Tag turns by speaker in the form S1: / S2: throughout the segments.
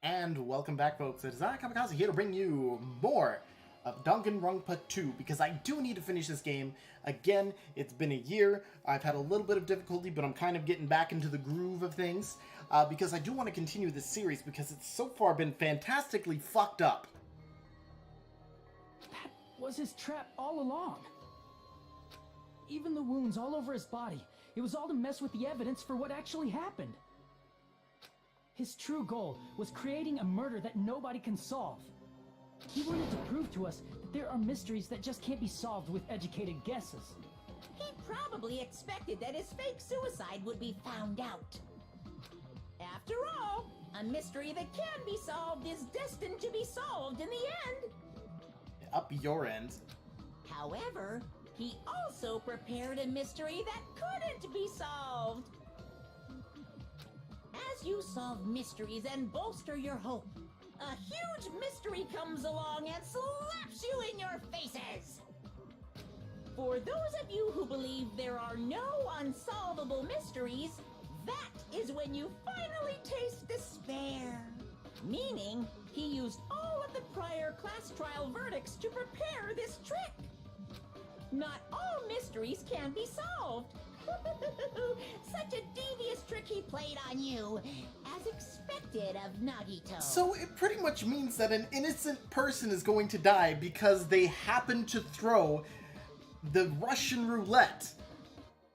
S1: And welcome back, folks. It is I, Kamikaze, here to bring you more of Danganronpa 2, because I do need to finish this game. Again, it's been a year. I've had a little bit of difficulty, but I'm kind of getting back into the groove of things, because I do want to continue this series, because it's so far been fantastically fucked up.
S2: That was his trap all along. Even the wounds all over his body, it was all to mess with the evidence for what actually happened. His true goal was creating a murder that nobody can solve. He wanted to prove to us that there are mysteries that just can't be solved with educated guesses.
S3: He probably expected that his fake suicide would be found out. After all, a mystery that can be solved is destined to be solved in the end.
S1: Up your end.
S3: However, he also prepared a mystery that couldn't be solved. As you solve mysteries and bolster your hope, a huge mystery comes along and slaps you in your faces. For those of you who believe there are no unsolvable mysteries, that is when you finally taste despair. Meaning, he used all of the prior class trial verdicts to prepare this trick. Not all mysteries can be solved. Such a devious trick he played on you, as expected of Nagito.
S1: So it pretty much means that an innocent person is going to die because they happen to throw the Russian roulette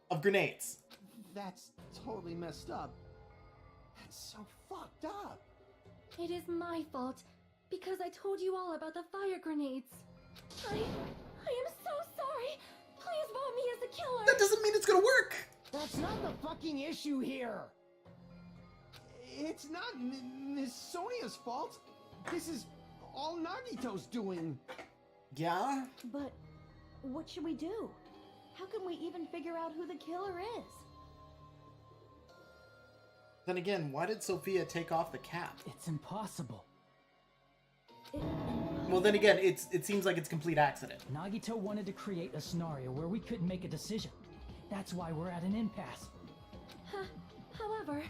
S1: of grenades.
S4: That's totally messed up. That's so fucked up.
S5: It is my fault, because I told you all about the fire grenades. I am so sorry. Please vote me as the killer.
S1: That doesn't mean it's gonna work.
S4: That's not the fucking issue here. It's not Miss Sonia's fault. This is all Nagito's doing.
S1: Yeah?
S5: But what should we do? How can we even figure out who the killer is?
S1: Then again, why did Sophia take off the cap?
S2: It's impossible.
S1: Well, then again, it seems like it's complete accident.
S2: Nagito wanted to create a scenario where we couldn't make a decision. That's why we're at an impasse.
S5: However,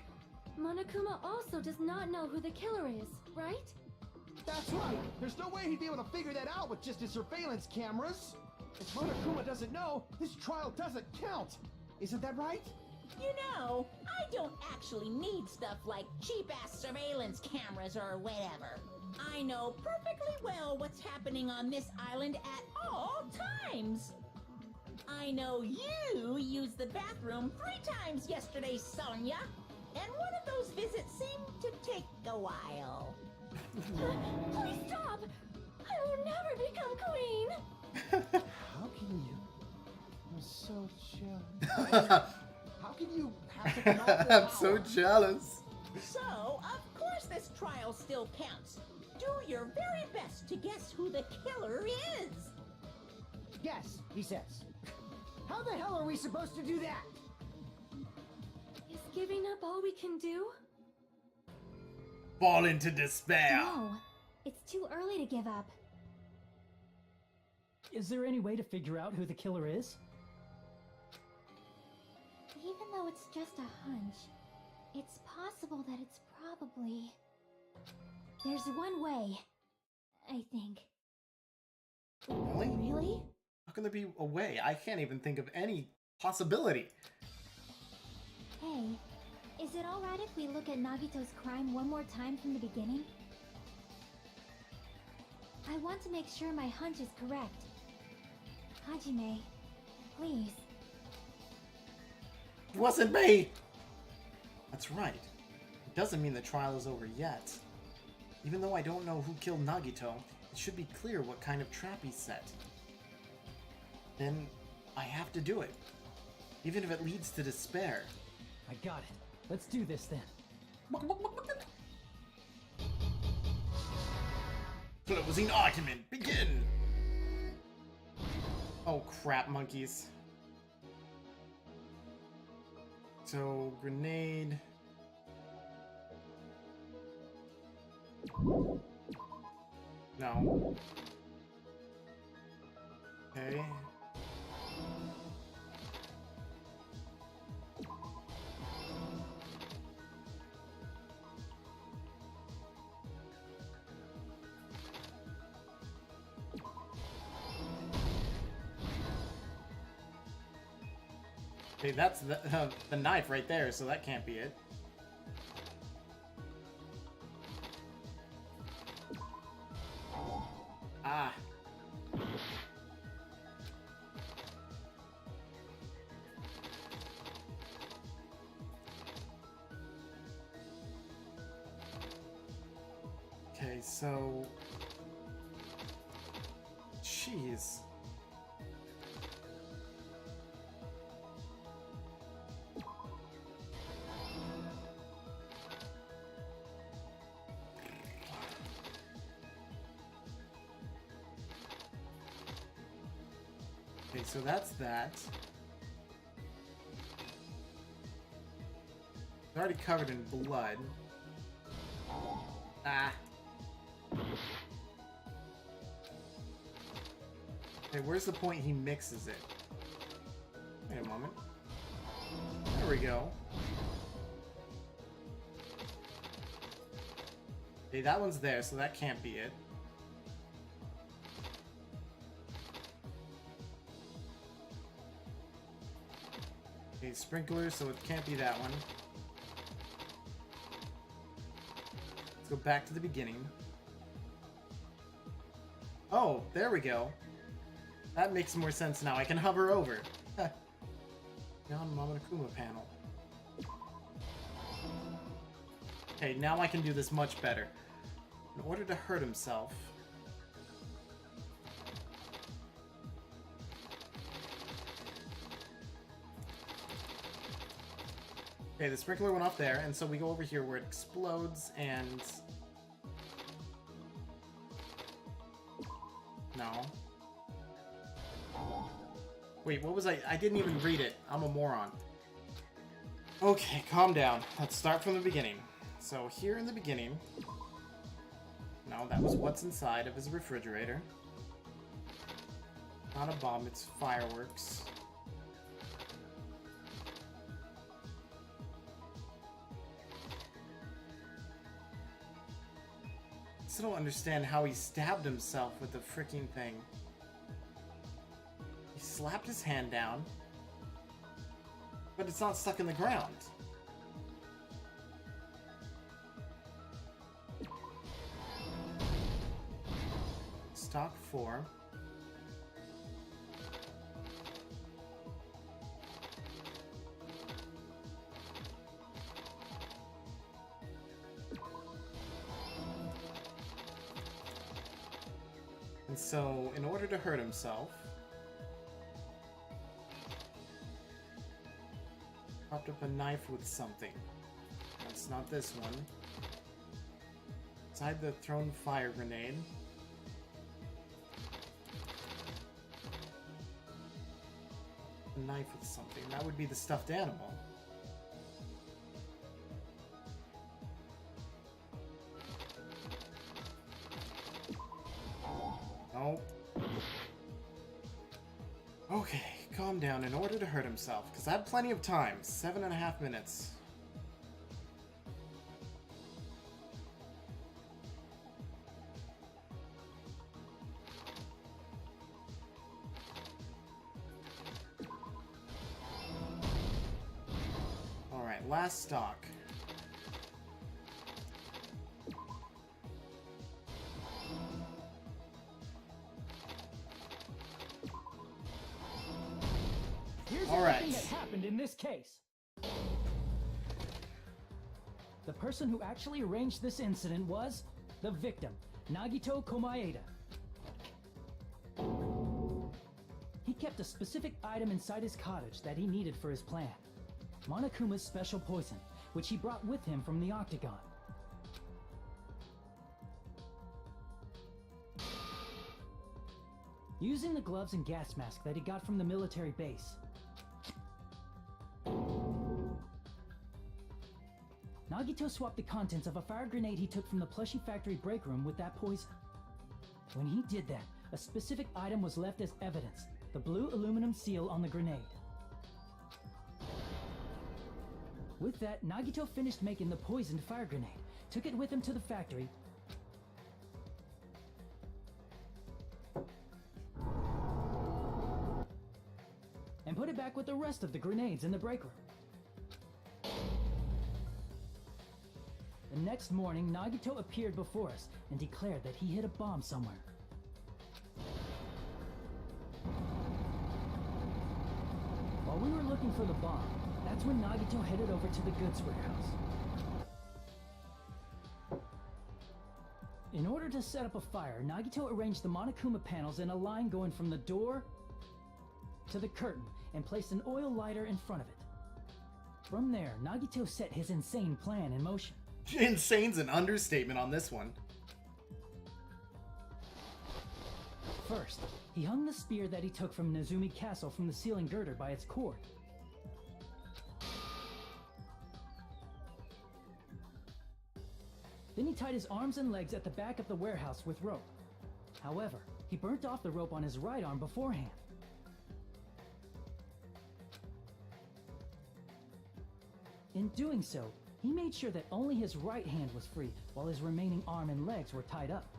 S5: Monokuma also does not know who the killer is, right?
S4: That's right. There's no way he'd be able to figure that out with just his surveillance cameras. If Monokuma doesn't know, this trial doesn't count. Isn't that right?
S3: You know, I don't actually need stuff like cheap-ass surveillance cameras or whatever. I know perfectly well what's happening on this island at all times. I know you used the bathroom 3 times yesterday, Sonia, and one of those visits seemed to take a while.
S5: Please stop! I will never become queen!
S4: How can you? I'm so jealous. How can you have such an awful
S1: I'm so
S4: power?
S1: jealous.
S3: So, of course this trial still counts. Do your very best to guess who the killer is.
S4: Yes, he says. How the hell are we supposed to do that?
S5: Is giving up all we can do?
S1: Fall into despair.
S5: No, it's too early to give up.
S2: Is there any way to figure out who the killer is?
S5: Even though it's just a hunch, it's possible that it's probably... There's one way, I think.
S1: Really?
S5: Really?
S1: How can there be a way? I can't even think of any possibility.
S5: Hey, is it alright if we look at Nagito's crime one more time from the beginning? I want to make sure my hunch is correct. Hajime, please.
S1: It wasn't me! That's right. It doesn't mean the trial is over yet. Even though I don't know who killed Nagito, it should be clear what kind of trap he set. Then I have to do it. Even if it leads to despair.
S2: I got it. Let's do this then.
S1: Closing argument, begin! Oh crap, monkeys. So, grenade... No. Okay. Okay, that's the knife right there, so that can't be it. Ah. Okay, so... Jeez. Okay, so that's that. It's already covered in blood. Ah. Okay, where's the point he mixes it? Wait a moment. There we go. Okay, that one's there, so that can't be it. Okay, sprinkler, so it can't be that one. Let's go back to the beginning. Oh, there we go. That makes more sense now. I can hover over. Beyond Monokuma panel. Okay, now I can do this much better. In order to hurt himself... Okay, the sprinkler went off there, and so we go over here where it explodes and... No. Wait, what was I didn't even read it. I'm a moron. Okay, calm down. Let's start from the beginning. So here in the beginning... No, that was what's inside of his refrigerator. Not a bomb, it's fireworks. I still don't understand how he stabbed himself with the freaking thing. He slapped his hand down, but it's not stuck in the ground. Stock 4. And so, in order to hurt himself, popped up a knife with something. That's not this one. Inside the thrown fire grenade. A knife with something. That would be the stuffed animal. Nope. Okay, calm down in order to hurt himself, because I have plenty of time. 7.5 minutes. Alright, last stock.
S2: Here's
S1: All right.
S2: everything that happened in this case. The person who actually arranged this incident was the victim, Nagito Komaeda. He kept a specific item inside his cottage that he needed for his plan. Monokuma's special poison, which he brought with him from the Octagon. Using the gloves and gas mask that he got from the military base, Nagito swapped the contents of a fire grenade he took from the plushie factory break room with that poison. When he did that, a specific item was left as evidence, the blue aluminum seal on the grenade. With that, Nagito finished making the poisoned fire grenade, took it with him to the factory, and put it right back with the rest of the grenades in the break room. The next morning, Nagito appeared before us and declared that he hid a bomb somewhere. While we were looking for the bomb, that's when Nagito headed over to the goods warehouse. In order to set up a fire, Nagito arranged the Monokuma panels in a line going from the door to the curtain and placed an oil lighter in front of it. From there, Nagito set his insane plan in motion.
S1: Insane's an understatement on this one.
S2: First, he hung the spear that he took from Nezumi Castle from the ceiling girder by its cord. Then he tied his arms and legs at the back of the warehouse with rope. However, he burnt off the rope on his right arm beforehand. In doing so, he made sure that only his right hand was free while his remaining arm and legs were tied up.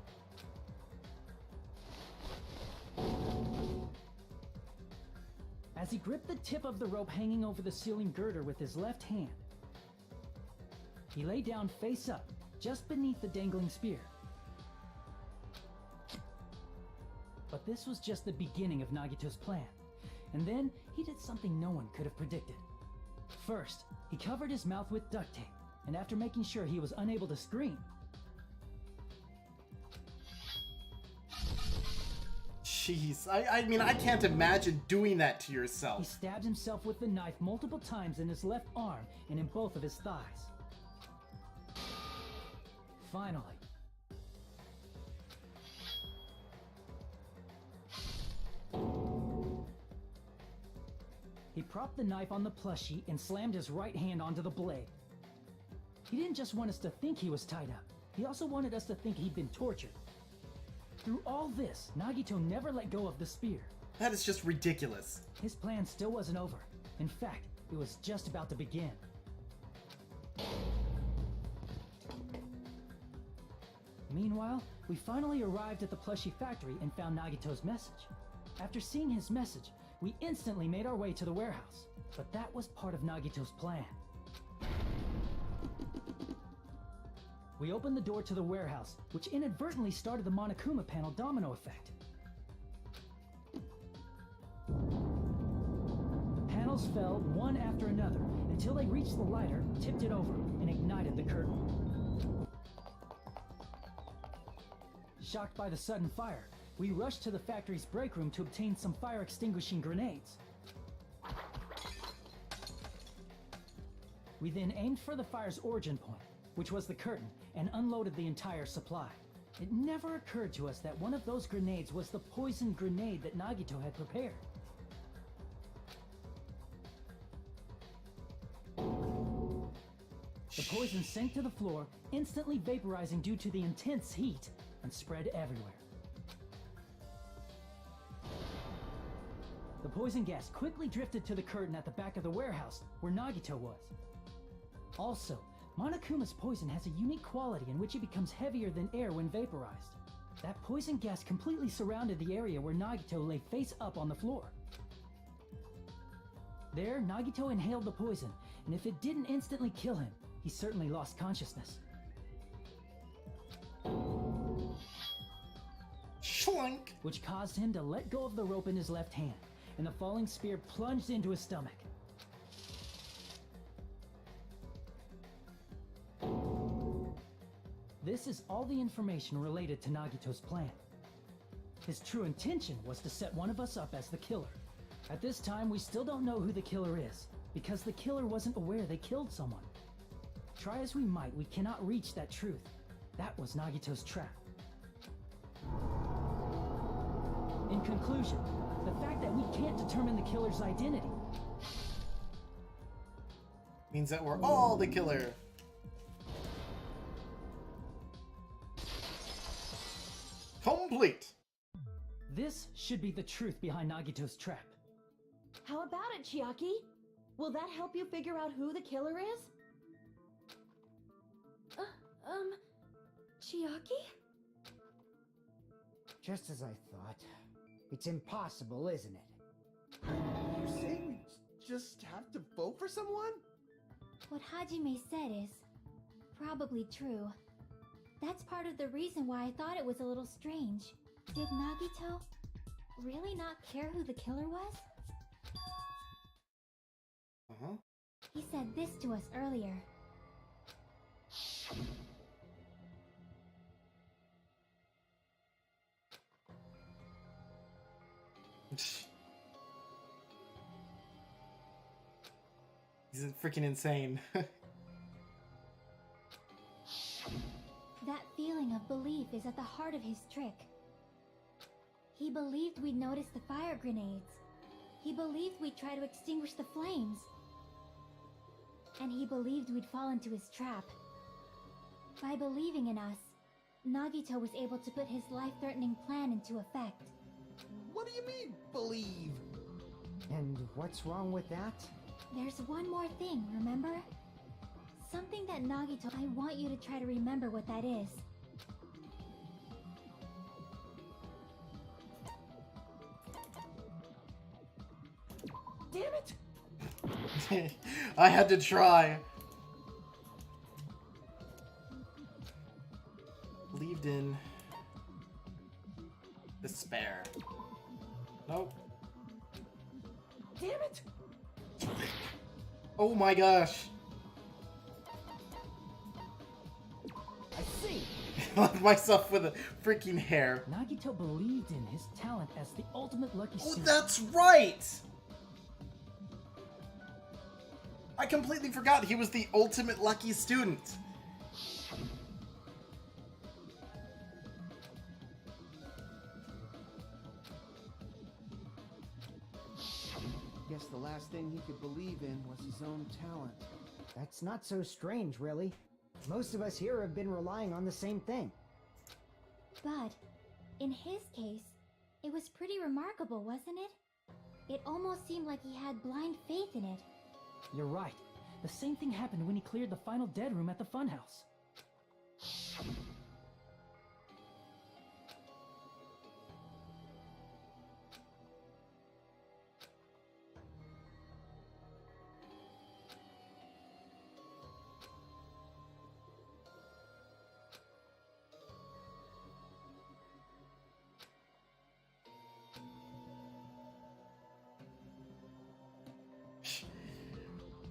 S2: As he gripped the tip of the rope hanging over the ceiling girder with his left hand, he lay down face up, just beneath the dangling spear. But this was just the beginning of Nagito's plan. And then he did something no one could have predicted. First, he covered his mouth with duct tape, and after making sure he was unable to scream,
S1: Jeez, I mean, I can't imagine doing that to
S2: he
S1: yourself.
S2: stabbed himself with the knife multiple times in his left arm and in both of his thighs. Finally, he propped the knife on the plushie and slammed his right hand onto the blade. He didn't just want us to think he was tied up, he also wanted us to think he'd been tortured. Through all this, Nagito never let go of the spear.
S1: That is just ridiculous.
S2: His plan still wasn't over. In fact, it was just about to begin. Meanwhile, we finally arrived at the plushie factory and found Nagito's message. After seeing his message, we instantly made our way to the warehouse. But that was part of Nagito's plan. We opened the door to the warehouse, which inadvertently started the Monokuma panel domino effect. The panels fell one after another until they reached the lighter, tipped it over, and ignited the curtain. Shocked by the sudden fire, we rushed to the factory's break room to obtain some fire extinguishing grenades. We then aimed for the fire's origin point, which was the curtain, and unloaded the entire supply. It never occurred to us that one of those grenades was the poison grenade that Nagito had prepared. The poison sank to the floor, instantly vaporizing due to the intense heat, and spread everywhere. The poison gas quickly drifted to the curtain at the back of the warehouse, where Nagito was. Also, Monokuma's poison has a unique quality in which it becomes heavier than air when vaporized. That poison gas completely surrounded the area where Nagito lay face up on the floor. There, Nagito inhaled the poison, and if it didn't instantly kill him, he certainly lost consciousness.
S1: Schlunk!
S2: Which caused him to let go of the rope in his left hand, and the falling spear plunged into his stomach. This is all the information related to Nagito's plan. His true intention was to set one of us up as the killer. At this time, we still don't know who the killer is, because the killer wasn't aware they killed someone. Try as we might, we cannot reach that truth. That was Nagito's trap. In conclusion, the fact that we can't determine the killer's identity
S1: Means that we're all the killer. Complete.
S2: This should be the truth behind Nagito's trap.
S5: How about it, Chiaki? Will that help you figure out who the killer is? Chiaki?
S6: Just as I thought. It's impossible, isn't it?
S4: You're saying we just have to vote for someone?
S5: What Hajime said is probably true. That's part of the reason why I thought it was a little strange. Did Nagito really not care who the killer was?
S1: Uh-huh.
S5: He said this to us earlier.
S1: He's freaking insane.
S5: That feeling of belief is at the heart of his trick. He believed we'd notice the fire grenades. He believed we'd try to extinguish the flames. And he believed we'd fall into his trap. By believing in us, Nagito was able to put his life-threatening plan into effect.
S4: What do you mean, believe?
S6: And what's wrong with that?
S5: There's one more thing, remember? Something that Nagito... I want you to try to remember what that is.
S4: Damn it!
S1: I had to try. Believed in despair. Nope.
S4: Damn it!
S1: Oh my gosh.
S4: I see!
S1: I left myself with a freaking hair.
S2: Nagito believed in his talent as the ultimate lucky
S1: Oh,
S2: student.
S1: that's right! I completely forgot he was the ultimate lucky student.
S4: Guess the last thing he could believe in was his own talent.
S6: That's not so strange, really. Most of us here have been relying on the same thing.
S5: But, in his case, it was pretty remarkable, wasn't it? It almost seemed like he had blind faith in it.
S2: You're right. The same thing happened when he cleared the final dead room at the funhouse.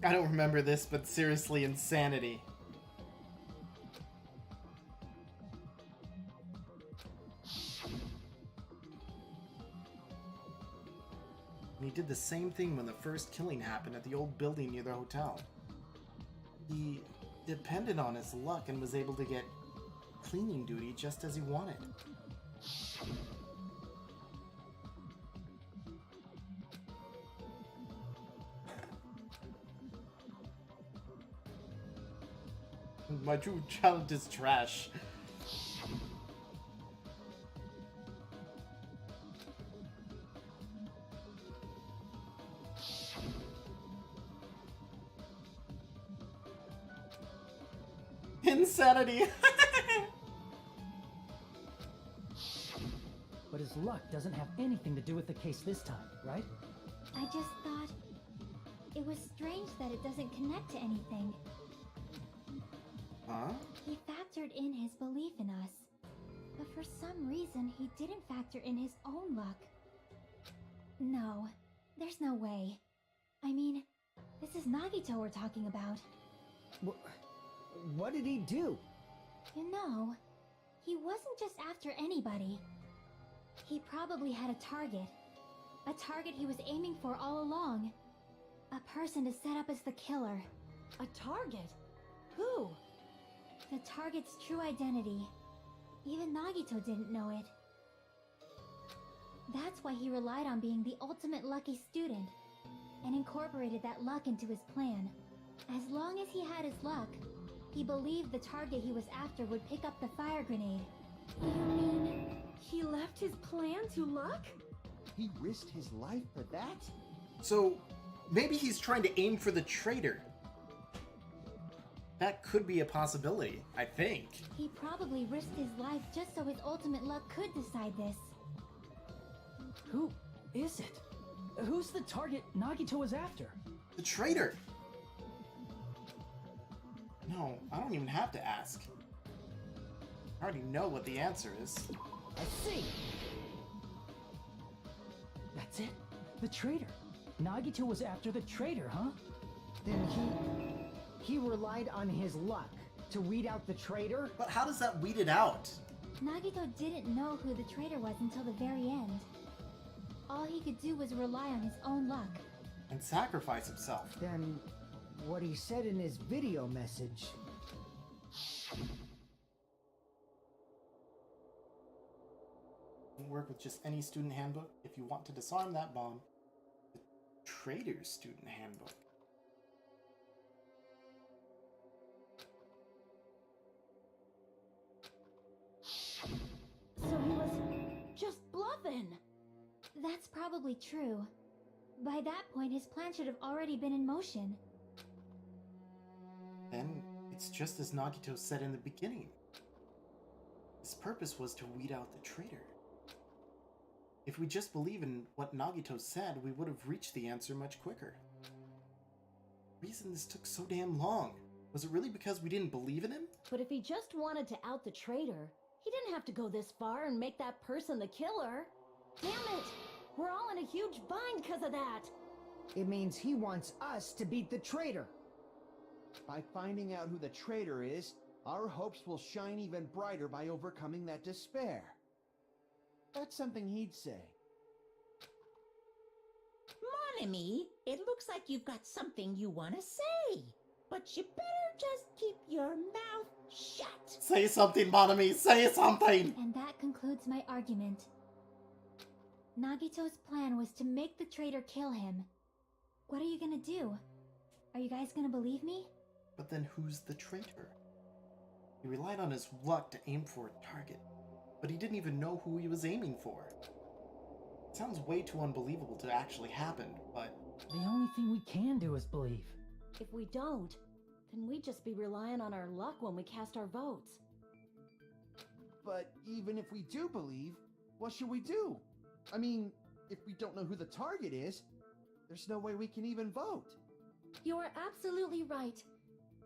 S1: I don't remember this, but seriously, insanity. He did the same thing when the first killing happened at the old building near the hotel. He depended on his luck and was able to get cleaning duty just as he wanted. My true talent is trash. Insanity.
S2: But his luck doesn't have anything to do with the case this time, right?
S5: I just thought... it was strange that it doesn't connect to anything.
S1: Huh?
S5: He factored in his belief in us. But for some reason, he didn't factor in his own luck. No, there's no way. I mean, this is Nagito we're talking about.
S6: What did he do?
S5: You know, he wasn't just after anybody. He probably had a target. A target he was aiming for all along. A person to set up as the killer.
S3: A target? Who?
S5: The target's true identity. Even Nagito didn't know it. That's why he relied on being the ultimate lucky student, and incorporated that luck into his plan. As long as he had his luck, he believed the target he was after would pick up the fire grenade.
S3: You mean he left his plan to luck?
S4: He risked his life for that?
S1: So, maybe he's trying to aim for the traitor. That could be a possibility, I think.
S5: He probably risked his life just so his ultimate luck could decide this.
S2: Who is it? Who's the target Nagito was after?
S1: The traitor! No, I don't even have to ask. I already know what the answer is.
S2: I see. That's it. The traitor. Nagito was after the traitor, huh?
S6: Then he relied on his luck to weed out the traitor?
S1: But how does that weed it out?
S5: Nagito didn't know who the traitor was until the very end. All he could do was rely on his own luck.
S1: And sacrifice himself.
S6: Then what he said in his video message.
S1: Won't work with just any student handbook. If you want to disarm that bomb, the traitor's student handbook.
S3: So he was just bluffing.
S5: That's probably true. By that point, his plan should have already been in motion.
S1: Then it's just as Nagito said in the beginning. His purpose was to weed out the traitor. If we just believe in what Nagito said, we would have reached the answer much quicker. The reason this took so damn long, was it really because we didn't believe in him?
S3: But if he just wanted to out the traitor, he didn't have to go this far and make that person the killer. Damn it! We're all in a huge bind because of that!
S6: It means he wants us to beat the traitor.
S4: By finding out who the traitor is, our hopes will shine even brighter by overcoming that despair. That's something he'd say.
S3: Mon ami, it looks like you've got something you want to say. But you better just keep your mouth shut.
S1: Say something, Monami! Say something!
S5: And that concludes my argument. Nagito's plan was to make the traitor kill him. What are you gonna do? Are you guys gonna believe me?
S1: But then who's the traitor? He relied on his luck to aim for a target, but he didn't even know who he was aiming for. It sounds way too unbelievable to actually happen, but...
S2: The only thing we can do is believe.
S3: If we don't, then we'd just be relying on our luck when we cast our votes.
S4: But even if we do believe, what should we do? I mean, if we don't know who the target is, there's no way we can even vote.
S5: You are absolutely right.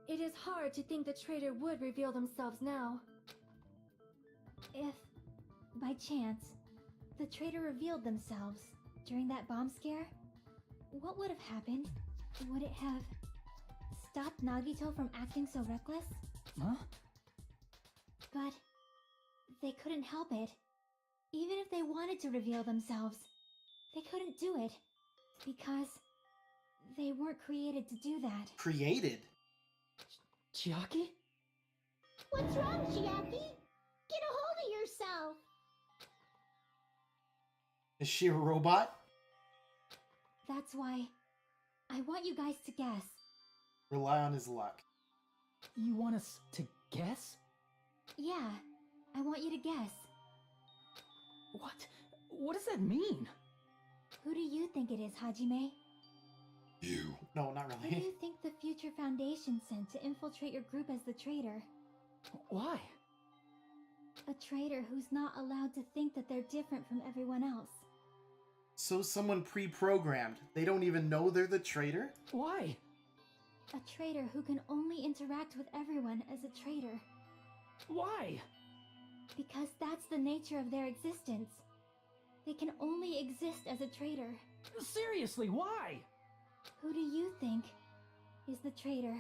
S5: It is hard to think the traitor would reveal themselves now. If, by chance, the traitor revealed themselves during that bomb scare, what would have happened? Would it have stopped Nagito from acting so reckless?
S2: Huh?
S5: But they couldn't help it. Even if they wanted to reveal themselves, they couldn't do it because they weren't created to do that.
S1: Created?
S2: Chiaki?
S3: What's wrong, Chiaki? Get a hold of yourself!
S1: Is she a robot?
S5: That's why I want you guys to guess.
S1: Rely on his luck.
S2: You want us to guess?
S5: Yeah, I want you to guess.
S2: What? What does that mean?
S5: Who do you think it is, Hajime?
S1: You. No, not
S5: Who do
S1: really.
S5: you think the Future Foundation sent to infiltrate your group as the traitor?
S2: Why?
S5: A traitor who's not allowed to think that they're different from everyone else.
S1: So someone pre-programmed. They don't even know they're the traitor?
S2: Why?
S5: A traitor who can only interact with everyone as a traitor.
S2: Why?
S5: Because that's the nature of their existence. They can only exist as a traitor.
S2: Seriously, why?
S5: Who do you think is the traitor?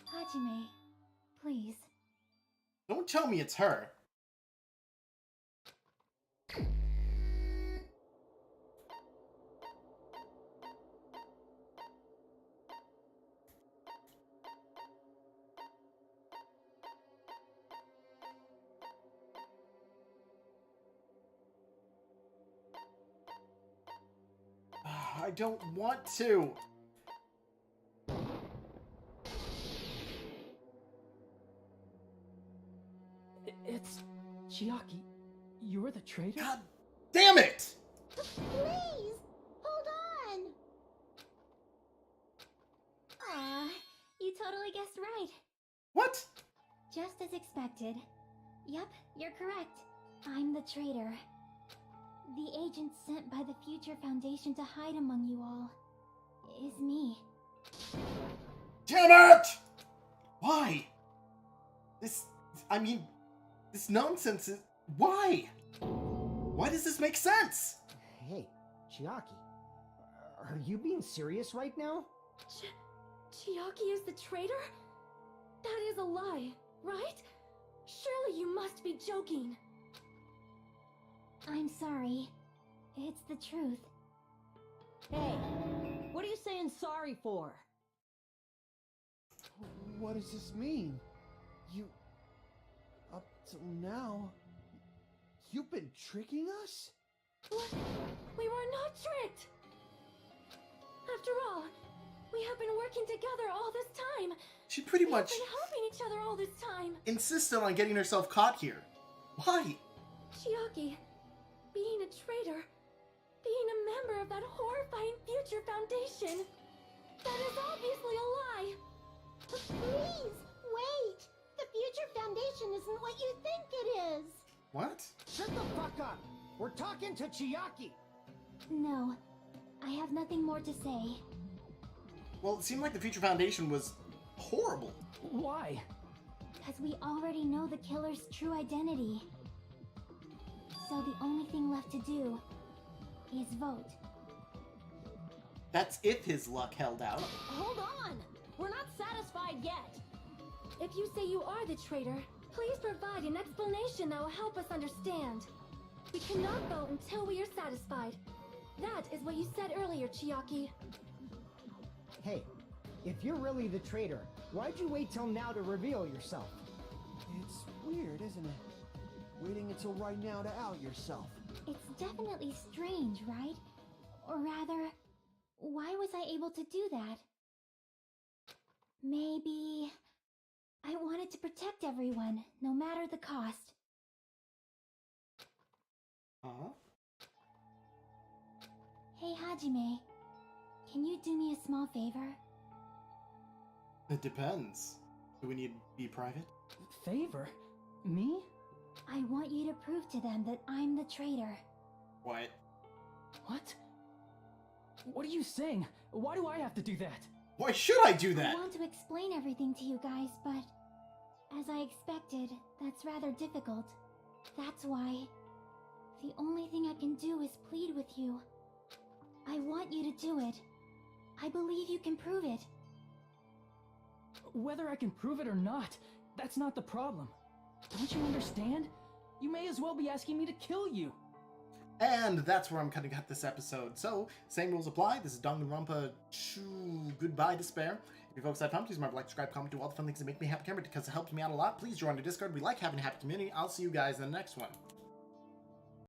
S5: Hajime, please.
S1: Don't tell me it's her. I don't want to.
S2: It's Chiaki. You're the traitor?
S1: God damn it!
S3: Please! Hold on!
S5: Aw, you totally guessed right.
S1: What?
S5: Just as expected. Yep, you're correct. I'm the traitor. The agent sent by the Future Foundation to hide among you all is me.
S1: Damn it! Why? This nonsense is... Why? Why does this make sense?
S6: Hey, Chiaki. Are you being serious right now?
S7: Chiaki is the traitor? That is a lie, right? Surely you must be joking.
S5: I'm sorry. It's the truth.
S3: Hey, what are you saying sorry for?
S4: What does this mean? You... Up till now... You've been tricking us?
S7: What? We were not tricked! After all, we have been working together all this time.
S1: She pretty
S7: We
S1: much
S7: have been helping each other all this time.
S1: insisted on getting herself caught here. Why?
S7: Chiaki, being a traitor, being a member of that horrifying Future Foundation, that is obviously a lie.
S8: Please, wait! The Future Foundation isn't what you think it is!
S1: What?
S6: Shut the fuck up! We're talking to Chiaki!
S5: No, I have nothing more to say.
S1: Well, it seemed like the Future Foundation was horrible.
S2: Why?
S5: Because we already know the killer's true identity. So the only thing left to do is vote.
S1: That's if his luck held out.
S3: Hold on! We're not satisfied yet!
S7: If you say you are the traitor, please provide an explanation that will help us understand. We cannot vote until we are satisfied. That is what you said earlier, Chiaki.
S6: Hey, if you're really the traitor, why'd you wait till now to reveal yourself?
S4: It's weird, isn't it? Waiting until right now to out yourself.
S5: It's definitely strange, right? Or rather, why was I able to do that? Maybe... I wanted to protect everyone, no matter the cost.
S1: Huh?
S5: Hey, Hajime. Can you do me a small favor?
S1: It depends. Do we need to be private?
S2: Favor? Me?
S5: I want you to prove to them that I'm the traitor.
S1: What?
S2: What? What are you saying? Why do I have to do that?
S1: Why should I do
S5: I
S1: that?
S5: want to explain everything to you guys, but... as I expected, that's rather difficult. That's why... the only thing I can do is plead with you. I want you to do it. I believe you can prove it.
S2: Whether I can prove it or not, that's not the problem. Don't you understand? You may as well be asking me to kill you.
S1: And that's where I'm cutting out this episode. So, same rules apply. This is Danganronpa 2 Goodbye Despair. If you folks have fun, please remember to like, subscribe, comment, do all the fun things that make me happy, because it helps me out a lot. Please join the Discord. We like having a happy community. I'll see you guys in the next one.